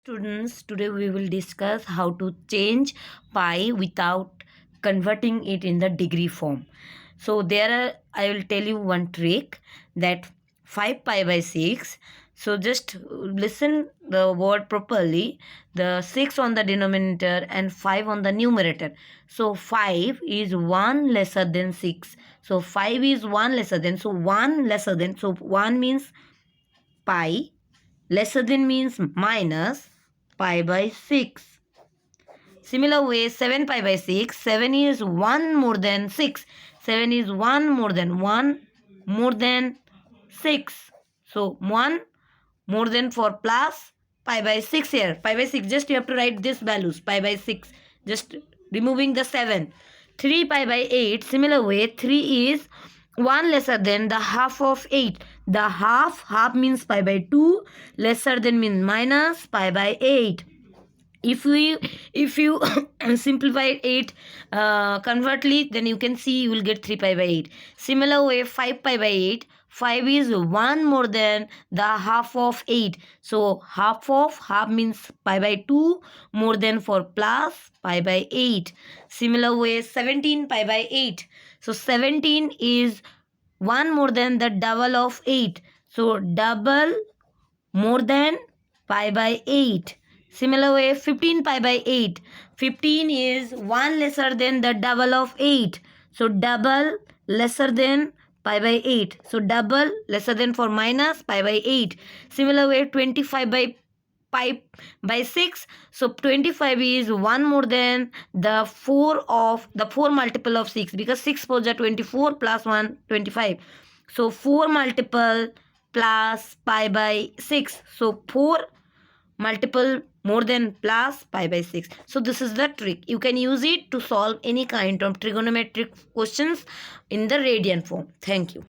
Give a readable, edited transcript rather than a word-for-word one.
Students, today we will discuss how to change pi without converting it in the degree form. So I will tell you one trick, that 5 pi by 6. So just listen the word properly. The 6 on the denominator and 5 on the numerator. So 5 is 1 lesser than 6. So 5 is 1 lesser than. So 1 lesser than. So 1 means pi. Lesser than means minus pi by 6. Similar way, 7 pi by 6. 7 is 1 more than 6. 7 is 1 more than 6. So 1 more than 4 plus pi by 6 here. Pi by 6, just you have to write these values. Pi by 6, just removing the 7. 3 pi by 8. Similar way, 3 is 1 lesser than the half of 8. The half means pi by 2, lesser than means minus pi by 8. If you simplify 8 convertly, then you can see you will get 3 pi by 8. Similar way, 5 pi by 8. 5 is 1 more than the half of 8. So half means pi by 2 more than 4 plus pi by 8. Similar way, 17 pi by 8. So 17 is 1 more than the double of 8. So double more than pi by 8. Similar way, 15 pi by 8. 15 is 1 lesser than the double of 8. So double lesser than pi by 8. So double lesser than for minus pi by 8. Similar way, 25 by pi by 6. So 25 is 1 more than the 4 multiple of 6, because 6 4 are 24 plus 1 25. So 4 multiple plus pi by 6. So 4 multiple more than plus pi by 6. So this is the trick. You can use it to solve any kind of trigonometric questions in the radian form. Thank you.